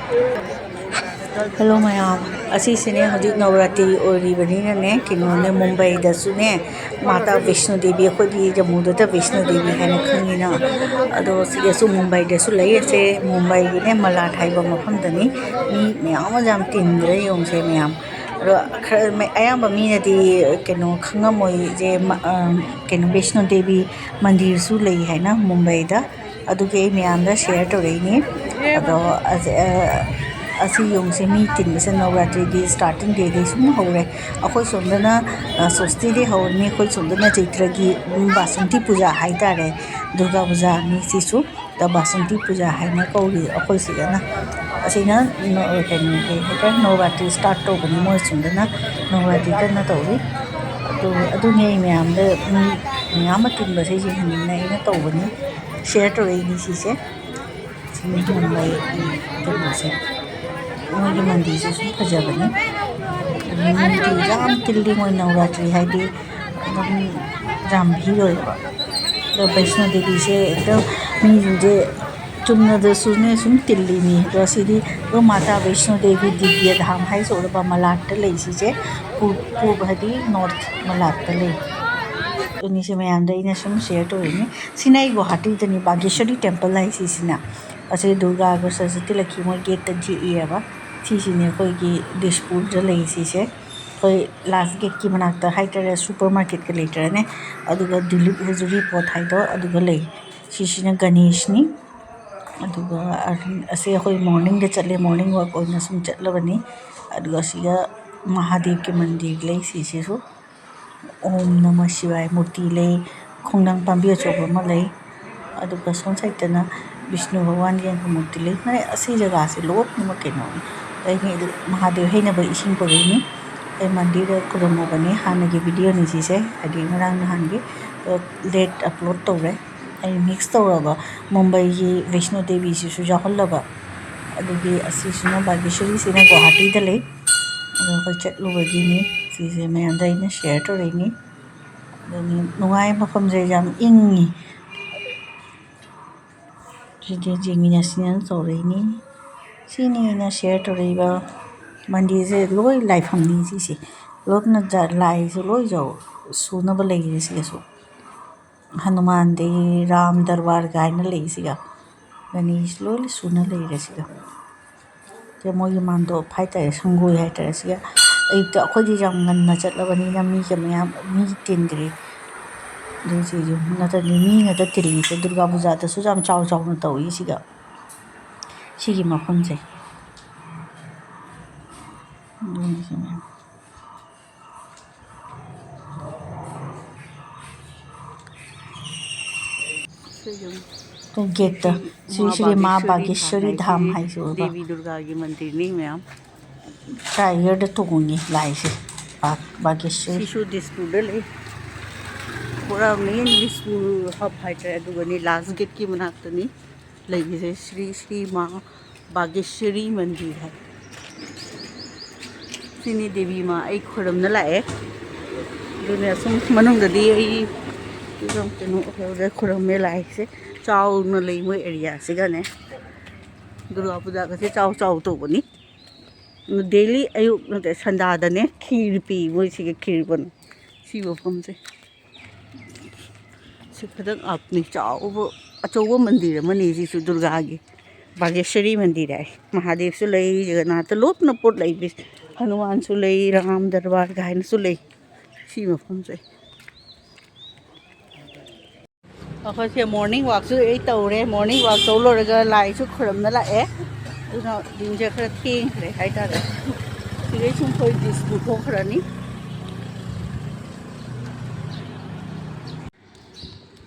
hello ma'am असीने हजिक Navratri ओरीबनीने किनोने Mumbai दसुने माता वैष्णो देवी अखोगी जम्मूद वैष्णो देवी है खंगीना अदो सिगेसु मुंबई दसु लैसे मुंबई ने मलाट हाइबा मफमदनी मी मयाम जाम तिंद्रे योंसे मयाम अयाब मीनदी कनो खंगमोई जे कनो वैष्णो देवी मंदिर सु लई है ना मुंबई दा अदुगे मयाम दा शेयर तोरेनी अदो असी योंसे मी तीन से नवरात्रि की स्टार्टिंग डे दे सुम होरे अखोई सोंदना सोस्ती दे होरनी अखोई सोंदना चैत्र की बासंती पूजा हाइतारे दुर्गा पूजा मी सिसु द बासंती पूजा हाइना कौरी अखोई सिगना असिना कनो के हेता नवरात्रि स्टार्ट तो बनी मोय सोंदना नवरात्रि कना तौरी अदुने मयाम दे मयाम तीन बसे जे हमिना इना तौबनी शेयर तो रेनी सिसे मुंबई कनो से मोगी मंदिर से सुन फजबनी मंदिर जाम तिल्ली मोय नवरात्रि है दी जाम भीड़ होएबा तो वैष्णो देवी से एकदम मी जे चुमना दसुने सुन तिल्ली मी रसीदी तो माता वैष्णो देवी दिव्य धाम है सोरबा मलाट लेसी से पूर्व हदी नॉर्थ मलाट ले उन्हीं से मैं आंदा इन्हें सुन शेयर तो इन्हें सिनाई गुवाहाटी तनी बागेश्वरी टेंपल है सीसीना असे दुर्गा अगर सरस्वती लक्ष्मी मोय गेट तजी इयाबा सीसीने कोई की दिसपुर ज लई सीसे कोई लास्ट गेट की मनाकता हाइटर सुपर मार्केट के लेटर ने अदुगा दिलीप हजूरी पोत हाइदो अदुगा लई सीसीने गणेशनी अदुगा असे कोई मॉर्निंग दे चले मॉर्निंग वॉक ओइना सुम चटलबनी अदुगा सिगा महादेव के मंदिर लई सीसेसु ओम नमः शिवाय मूर्ति लई खोंगनांग पांबी अचोबा मा लई अदुगा सोन साइतना विष्णु भगवान की मूर्ति लई माने असी जगह से लोट निम केनो महादेव है नब इसिंग परेनी ए मंदिर खुदमो बने हाने की वीडियो निसी से हदी ngरang नहान की लेट अपलोड तौरे आई मिक्स तौरबा मुंबई की वैष्णो देवी से सुजा हल्लबा अदुगी असी सुना बागेश्वरी से गुवाहाटी द ले अदो कोई चटलुबगीनी सीसे मैं अंदर इन शेयर तौरेनी अदनी नुगाई मफम जे जाम इंगी जिदे जिमिना सिन तौरेनी सीनी ना शेयर तौरेबा मंदिर से लोई लाइफ हमनी सीसे लोग न जा लाई से लोई जाओ सुना बले सीसु हनुमान दे राम दरबार गायना ले सीगा गणेश लोई सुना ले रेसिगा जे मोय मानदो फाइटर संगोय हाइटर सीगा एक तो अखोदी जाम गन्ना चटलबनी ना मी के मी तिंद्रे दूसरी जो नतनी मी नत तिल्ली से दुर्गा पूजा त सुजाम चाव चाव न तौई सीगा सिगी मफम से तो गेट श्री श्री माँ बागेश्वरी धाम है जो देवी दुर्गा की मंदिर नहीं मैम टायर तो होंगे लाई से बागेश्वरी शिशु दिसपुर ले पूरा मेन दिसपुर हब हाइटर दुगनी लास्ट गेट की मनाकतनी लगी से श्री श्री माँ बागेश्वरी मंदिर है सिनी देवी माँ एक खुरम न लाए दुनिया सुम मनुंगदी आई तुम तेनु होरे खुरम में लाए से चाव न लई मो एरिया से गने दुर्गा पूजा का से चाव चाव तो बनी डेली अयुक न संडा दने खीर पी वो से खीर बन शिव फम से खदक अपनी चाव अचौब मंदिर मनी जी दुर्गा की बागेश्वरी मंदिर है महादेव से लई जगन्नाथ लोप न पोट लई हनुमान सु लई राम दरबार गायन सु लई सी मफम से अखो से मॉर्निंग वॉक सु ए तौरे मॉर्निंग वॉक तौलोरगा लाई सु खुरमना लाए उना दिन जे खरा थेंखरे हाइतारे सिगे सुम कोई दिसपुर थोखरानी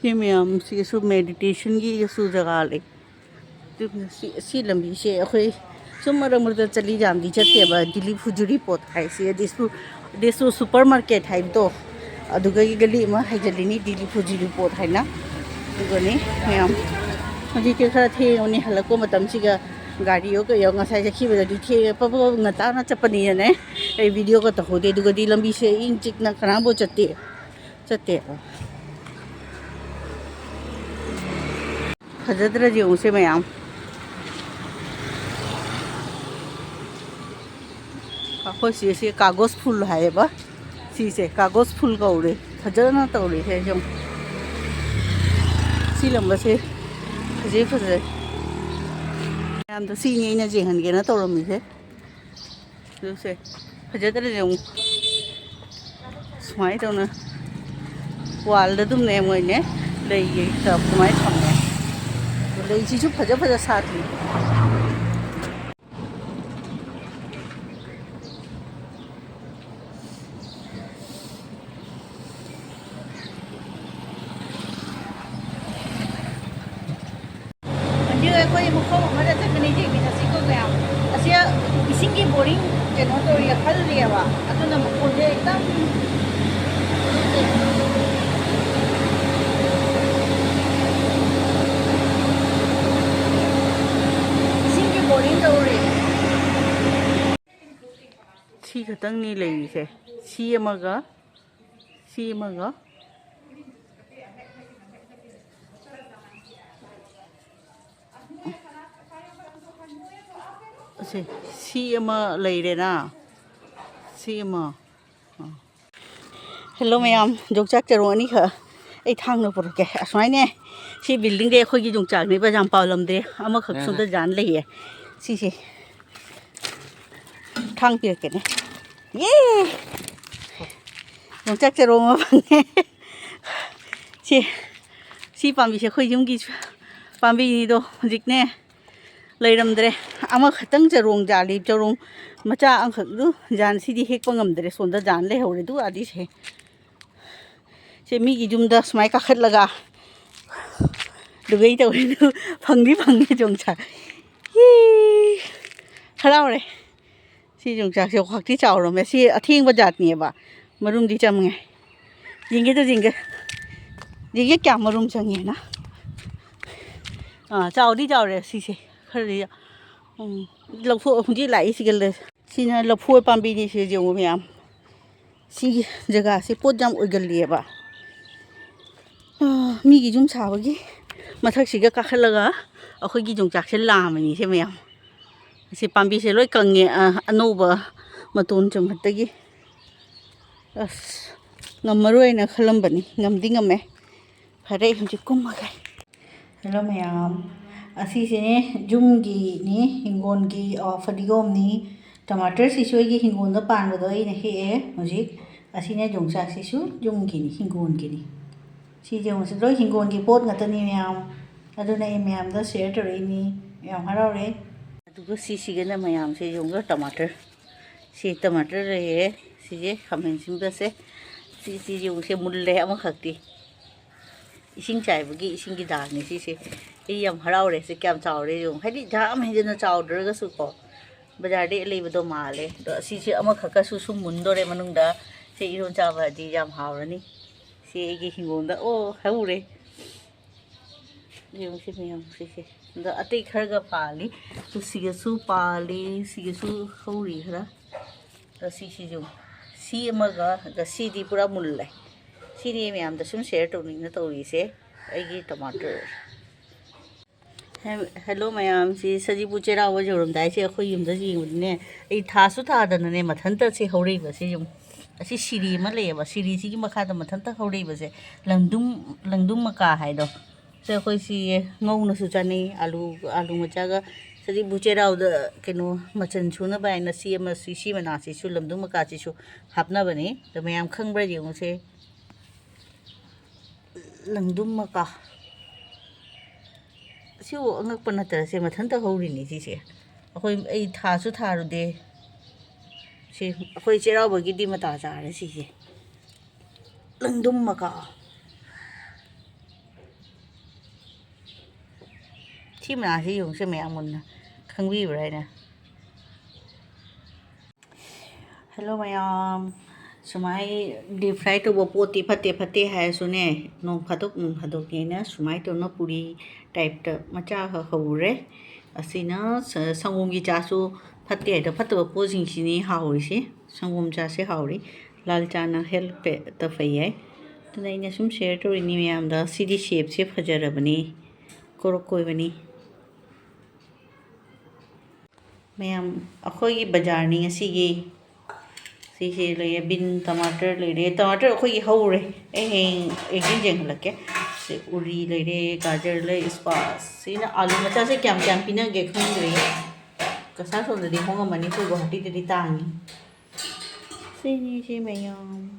ये मैम सी सु मेडिटेशन की सु जगह ले सी लंबी से अखोई सुम मरमर चली जामदी चतेबा दिलीप हुजूरी पोत है से दिसु सुपर मार्केट है तो अदुगा की गली में हाइजलिनी दिलीप हुजूरी पोत है ना दुगनी मैम हजी के खरा थे उन्हें हलको मतम सिगा गाड़ियों को यंग साइज की बदली थे पप ngata ना चपनी ने ए वीडियो को तो होदे दुगा दी लंबी से इन चिक ना खराब हो चते फजदरा जी उसे मैम ꯑꯩꯈꯣꯏ ꯁꯤꯁꯦ ꯀꯥꯒꯣꯁ ꯐꯨꯜ ꯍꯥꯏꯌꯦꯕ ꯁꯤꯁꯦ ꯀꯥꯒꯣꯁ ꯐꯨꯜ ꯀꯧꯔꯦ ꯐꯖꯅ ꯇꯧꯔꯤꯁꯦ ꯁꯨꯝ ꯁꯤ ꯂꯝꯕꯁꯦ ꯐꯖꯩ ꯃꯌꯥꯝꯗꯣ ꯁꯤꯅꯤ ꯑꯩꯅ ꯌꯦꯡꯍꯟꯒꯦꯅ ꯇꯧꯔꯝꯃꯤꯁꯦ ꯑꯗꯨꯁꯦ ꯐꯖꯗ꯭ꯔꯗꯤ ꯑꯃꯨꯛ ꯁꯨꯃꯥꯏꯅ ꯇꯧꯅ ꯋꯥꯜꯗ ꯑꯗꯨꯝꯅꯦ ꯃꯣꯏꯅꯦ ꯂꯩꯒꯤ ꯑꯗꯨꯃꯥꯏꯅ ꯊꯝꯃꯦ ꯂꯩꯁꯤꯁꯨ ꯐꯖ ꯁꯥꯠꯂꯤ ꯍꯧꯖꯤꯛ ꯑꯩꯈꯣꯏ ꯃꯐꯝ ꯑꯃꯗ ꯆꯠꯀꯅꯤ ꯌꯦꯡꯃꯤꯟꯅꯁꯤꯀꯣ ꯃꯌꯥꯝ ꯑꯁꯤ ꯏꯁꯤꯡꯒꯤ ꯕꯣꯔꯤꯡ ꯀꯩꯅꯣ ꯇꯧꯔꯤ ꯈꯜꯂꯤꯑꯕ ꯑꯗꯨꯅ ꯃꯈꯣꯟꯁꯦ ꯈꯤꯇꯪ 이신기 보링 겨울이 시 khẩu 레이세 시에마가 시에마 레이레나 시에마 헬로 매am 족작 저러니 가 ꯑꯩ ꯊꯥꯡꯅ ꯄꯨꯔꯛꯀꯦ ꯑꯁꯨꯃꯥꯏꯅ ꯁꯤ ꯕꯤꯜꯗꯤꯡꯗꯤ ꯑꯩꯈꯣꯏꯒꯤ ꯌꯣꯡꯆꯥꯛꯅꯦꯕ ꯌꯥꯝ ꯄꯥꯜꯂꯝꯗꯦ ꯑꯃꯈꯛ ꯁꯣꯝꯗ ꯖꯥꯟ ꯂꯩꯌꯦ ꯁꯤꯁꯦ ꯊꯥꯡ ꯄꯤꯔꯛꯀꯦꯅꯦ ꯌꯦ ꯌꯣꯡꯆꯥꯛ ꯆꯔꯣꯡ ꯑꯃ ꯐꯪꯉꯦ ꯁꯤ ꯄꯥꯝꯕꯤꯁꯦ ꯑꯩꯈꯣꯏ ꯌꯨꯝꯒꯤ ꯄꯥꯝꯕꯤꯅꯤꯗꯣ ꯍꯧꯖꯤꯛꯅꯦ ꯂꯩꯔꯝꯗ꯭ꯔꯦ ꯑꯃꯈꯛꯇꯪ ꯆꯔꯣꯡ ꯖꯥꯜꯂꯤ ꯆꯔꯣꯡ ꯃꯆꯥ ꯑꯃꯈꯛꯗꯨ ꯖꯥꯟ ꯁꯤꯗꯤ ꯍꯦꯛꯄ ꯉꯝꯗ꯭ꯔꯦ ꯁꯣꯝꯗ ꯖꯥꯟ ꯂꯩꯍꯧꯔꯦ ꯑꯗꯨ ꯑꯗꯤꯁꯦ ꯁꯦ ꯃꯤꯒꯤ ꯌꯨꯝꯗ ꯁꯨꯃꯥꯏ ꯀꯥꯈꯠꯂꯒ ꯗꯨꯒꯩ ꯇꯧꯔꯤꯗꯨ ꯐꯪꯉꯦ ꯌꯣꯡꯆꯥꯛ ꯍꯔꯥꯎꯔꯦ ꯁꯤ ꯌꯣꯡꯆꯥꯛꯁꯦ ꯈ꯭ꯋꯥꯛꯇꯤ ꯆꯥꯎꯔꯝꯃꯦ ꯁꯤ ꯑꯊꯦꯡꯕ ꯖꯥꯠꯅꯦꯕ ꯃꯔꯨꯝꯗꯤ ꯆꯪꯉꯦ ꯌꯦꯡꯒꯦ ꯀꯌꯥ ꯃꯔꯨꯝ ꯆꯪꯉꯦꯅ ꯆꯥꯎꯗꯤ ꯆꯥꯎꯔꯦ ꯁꯤꯁꯦ ꯈꯔꯗꯤ ꯂꯧꯊꯣꯛ ꯍꯧꯖꯤꯛ ꯂꯥꯛꯏꯁꯤꯒ ꯁꯤꯅ ꯂꯐꯣꯏ ꯄꯥꯝꯕꯤꯅꯤ ꯁꯤ ꯌꯦꯡꯉꯨ ꯃꯌꯥꯝ ꯁꯤꯒꯤ ꯖꯒꯥꯁꯦ ꯄꯣꯠ ꯌꯥꯝ ꯑꯣꯏꯒꯜꯂꯤꯑꯕ ꯃꯤꯒꯤ ꯌꯨꯝ ꯁꯥꯕꯒꯤ ꯃꯊꯛꯁꯤꯒ ꯀꯥꯈꯠꯂꯒ ꯑꯩꯈꯣꯏꯒꯤ ꯌꯣꯡꯆꯥꯛꯁꯦ ꯂꯥꯝꯃꯅꯤ ꯁꯦ ꯃꯌꯥꯝ ꯁꯤ ꯄꯥꯝꯕꯤꯁꯦ ꯂꯣꯏ ꯀꯪꯉꯦ ꯑꯅꯧꯕ ꯃꯇꯣꯟ ꯆꯣꯡꯈꯠꯇꯒꯤ ꯑꯁ ꯉꯝꯃꯔꯣꯏꯅ ꯈꯜꯂꯝꯕꯅꯤ ꯉꯝꯗꯤ ꯉꯝꯃꯦ ꯐꯔꯦ ꯍꯧꯖꯤꯛ ꯀꯨꯝꯃꯒꯦ ꯍꯜꯂꯣ ꯃꯌꯥꯝ ꯑꯁꯤꯁꯤꯅꯦ ꯌꯨꯝꯒꯤꯅꯤ ꯍꯤꯡꯒꯣꯜꯒꯤ ꯐꯗꯤꯒꯣꯝꯅꯤ ꯇꯃꯥꯇꯔꯁꯤꯁꯨ ꯑꯩꯒꯤ ꯍꯤꯡꯒꯣꯜꯗ ꯄꯥꯟꯕꯗꯣ ꯑꯩꯅ ꯍꯦꯛꯑꯦ ꯍꯧꯖꯤꯛ ꯑꯁꯤꯅ ꯌꯣꯡꯆꯥꯛꯁꯤꯁꯨ ꯌꯨꯝꯒꯤꯅꯤ ꯍꯤꯡꯒꯣꯜꯒꯤꯅꯤ ꯁꯤ ꯌꯦꯡꯉꯨꯁꯤ ꯂꯣꯏ ꯍꯤꯡꯒꯣꯜꯒꯤ ꯄꯣꯠ ꯉꯥꯛꯇꯅꯤ ꯃꯌꯥꯝ ꯑꯗꯨꯅ ꯑꯩ ꯃꯌꯥꯝꯗ ꯁꯤꯌꯔ ꯇꯧꯔꯛꯏꯅꯤ ꯌꯥꯝ ꯍꯔꯥꯎꯔꯦ ꯑꯗꯨꯒ ꯁꯤꯁꯤꯒꯅ ꯃꯌꯥꯝꯁꯦ ꯌꯦꯡꯉꯨ ꯇꯃꯥꯇꯔ ꯁꯤ ꯇꯃꯥꯇꯔ ꯂꯩꯌꯦ ꯁꯤꯁꯦ ꯈꯥꯃꯦꯟ ꯑꯁꯤꯟꯕꯁꯦ ꯁꯤ ꯌꯦꯡꯉꯨꯁꯦ ꯃꯨꯜꯂꯦ ꯑꯃꯈꯛꯇꯤ ꯏꯁꯤꯡ ꯆꯥꯏꯕꯒꯤ ꯏꯁꯤꯡꯒꯤ ꯗꯥꯛꯅꯤ ꯁꯤꯁꯦ ꯑꯩ ꯌꯥꯝ ꯍꯔꯥꯎꯔꯦ ꯁꯤ ꯀꯌꯥꯝ ꯆꯥꯎꯔꯦ ꯌꯦꯡꯉꯨ ꯍꯥꯏꯗꯤ ꯌꯥꯝ ꯍꯦꯟꯖꯟꯅ ꯆꯥꯎꯗ꯭ꯔꯒꯁꯨ ꯀꯣ ꯕꯖꯥꯔꯗꯩ ꯂꯩꯕꯗꯣ ꯃꯥꯜꯂꯦ ꯑꯗꯣ ꯑꯁꯤꯁꯦ ꯑꯃꯈꯛꯀꯁꯨ ꯁꯨꯝ ꯃꯨꯟꯗꯣꯔꯦ ꯃꯅꯨꯡꯗ ꯁꯤ ꯏꯔꯣꯟ ꯆꯥꯕꯗꯤ ꯌꯥꯝ ꯍꯥꯎꯔꯅꯤ ꯁꯤ ꯑꯩꯒꯤ ꯍꯤꯡꯒꯣꯜꯗ ꯍꯧꯔꯦ ꯌꯦꯡꯉꯨꯁꯤ ꯃꯌꯥꯝ ꯁꯤꯁꯦ ꯑꯗ ꯑꯇꯩ ꯈꯔꯒ ꯄꯥꯜꯂꯤ ꯁꯤꯒꯁꯨ ꯄꯥꯜꯂꯤ ꯁꯤꯒꯁꯨ ꯍꯧꯔꯤ ꯈꯔ ꯑꯗ ꯁꯤꯁꯤꯁꯨ ꯁꯤ ꯑꯃꯒ ꯑꯗ ꯁꯤꯗꯤ ꯄꯨꯔꯥ ꯃꯨꯜꯂꯦ ꯁꯤꯅꯤ ꯃꯌꯥꯝꯗ ꯁꯨꯝ ꯁꯤꯌꯔ ꯇꯧꯅꯤꯡꯅ ꯇꯧꯔꯤꯁꯦ ꯑꯩꯒꯤ ꯇꯃꯥꯇꯔ ꯍꯦꯜꯂꯣ ꯃꯌꯥꯝꯁꯤ ꯁꯖꯤꯕꯨ ꯆꯩꯔꯥꯎꯕ ꯌꯧꯔꯝꯗꯥꯏꯁꯦ ꯑꯩꯈꯣꯏ ꯌꯨꯝꯗ ꯌꯦꯡꯕꯗꯅꯦ ꯑꯩ ꯊꯥꯁꯨ ꯊꯥꯗꯅꯅꯦ ꯃꯊꯟꯇ ꯁꯤ ꯍꯧꯔꯛꯏꯕꯁꯤ ꯌꯨꯝ ꯑꯁꯤ ꯁꯤꯔꯤ ꯑꯃ ꯂꯩꯌꯦꯕ ꯁꯤꯔꯤꯁꯤꯒꯤ ꯃꯈꯥꯗ ꯃꯊꯟꯇ ꯍꯧꯔꯛꯏꯕꯁꯦ ꯂꯪꯗꯨꯝ ꯃꯀꯥ ꯍꯥꯏꯗꯣ ꯁꯤ ꯑꯩꯈꯣꯏ ꯁꯤ ꯉꯧꯅꯁꯨ ꯆꯥꯅꯩ ꯑꯥꯂꯨ ꯃꯆꯥꯒ ꯁꯖꯤꯕꯨ ꯆꯩꯔꯥꯎꯗ ꯀꯩꯅꯣ ꯃꯆꯜ ꯁꯨꯅꯕ ꯍꯥꯏꯅ ꯁꯤ ꯃꯅꯥꯁꯤꯁꯨ ꯂꯪꯗꯨꯝ ꯃꯀꯥꯁꯤꯁꯨ ꯍꯥꯞꯅꯕꯅꯤ ꯑꯗꯣ ꯃꯌꯥꯝ ꯈꯪꯕ꯭ꯔꯥ ꯌꯦꯡꯉꯨꯁꯦ ꯂꯪꯗꯨꯝ ꯃꯀꯥ ꯁꯤꯕꯨ ꯑꯉꯛꯄ ꯅꯠꯇ꯭ꯔꯁꯦ ꯃꯊꯟꯇ ꯍꯧꯔꯤꯅꯤ ꯁꯤꯁꯦ ꯑꯩ ꯊꯥꯁꯨ ꯊꯥꯔꯨꯗꯦ ꯁꯤ ꯑꯩꯈꯣꯏ ꯆꯩꯔꯥꯎꯕꯒꯤꯗꯤ ꯃꯇꯥ ꯆꯥꯔꯦ ꯁꯤꯁꯦ ꯂꯪꯗꯨꯝ ꯃꯀꯥ ꯁꯤ ꯃꯅꯥꯁꯤ ꯌꯦꯡꯉꯨꯁꯦ ꯃꯌꯥꯝ ꯃꯨꯟꯅ ꯈꯪꯕꯤꯕ꯭ꯔꯥ ꯍꯥꯏꯅ ꯍꯜꯂꯣ ꯃꯌꯥꯝ ꯁꯨꯃꯥꯏ ꯗꯤꯞ ꯐ꯭ꯔꯥꯏ ꯇꯧꯕ ꯄꯣꯠꯇꯤ ꯐꯠꯇꯦ ꯍꯥꯏꯔꯁꯨꯅꯦ ꯅꯣꯡ ꯐꯥꯗꯣꯛꯅꯦꯅ ꯁꯨꯃꯥꯏꯅ ꯇꯧꯅ ꯄꯨꯔꯤ ꯇꯥꯏꯞꯇ ꯃꯆꯥ ꯍꯧꯔꯦ ꯑꯁꯤꯅ ꯁꯪꯒꯣꯝꯒꯤ ꯆꯥꯁꯨ ꯐꯠꯇꯦ ꯍꯥꯏꯗꯣ ꯐꯠꯇꯕ ꯄꯣꯠꯁꯤꯡꯁꯤꯅꯤ ꯍꯥꯎꯔꯤꯁꯤ ꯁꯪꯒꯣꯝ ꯆꯥꯁꯦ ꯍꯥꯎꯔꯤ ꯂꯥꯜ ꯆꯥꯅ ꯍꯦꯜꯠꯇ ꯐꯩ ꯍꯥꯏ ꯑꯗꯨꯅ ꯑꯩꯅ ꯁꯨꯝ ꯁꯤꯌꯔ ꯇꯧꯔꯤꯅꯤ ꯃꯌꯥꯝꯗ ꯁꯤꯗꯤ ꯁꯦꯞꯁꯦ ꯐꯖꯔꯕꯅꯤ ꯀꯣꯔꯛ ꯀꯣꯏꯕꯅꯤ ꯃꯌꯥꯝ ꯑꯩꯈꯣꯏꯒꯤ ꯕꯖꯥꯔꯅꯤ ꯉꯁꯤꯒꯤ ꯁꯤꯁꯦ ꯂꯩꯌꯦ ꯕꯤꯟ ꯇꯃꯥꯇꯔ ꯂꯩꯔꯦ ꯇꯃꯥꯇꯔ ꯑꯩꯈꯣꯏꯒꯤ ꯍꯧꯔꯦ ꯑꯩ ꯍꯌꯦꯡ ꯌꯦꯡꯍꯜꯂꯛꯀꯦ ꯁꯤ ꯎꯔꯤ ꯂꯩꯔꯦ ꯒꯥꯖꯔ ꯂꯩ ꯏꯁꯀ꯭ꯋꯥꯁ ꯁꯤꯅ ꯑꯥꯂꯨ ꯃꯆꯥꯁꯦ ꯀꯌꯥꯝ ꯀꯌꯥꯝ ꯄꯤꯅꯒꯦ ꯈꯪꯗ꯭ꯔꯤ ꯀꯁꯥꯔ ꯁꯣꯝꯗꯗꯤ ꯍꯣꯡꯉꯝꯃꯅꯤ ꯑꯩꯈꯣꯏ ꯒꯨꯋꯥꯍꯥꯇꯤꯗꯗꯤ ꯇꯥꯡꯉꯤ ꯁꯤꯅꯤ ꯁꯤ ꯃꯌꯥꯝ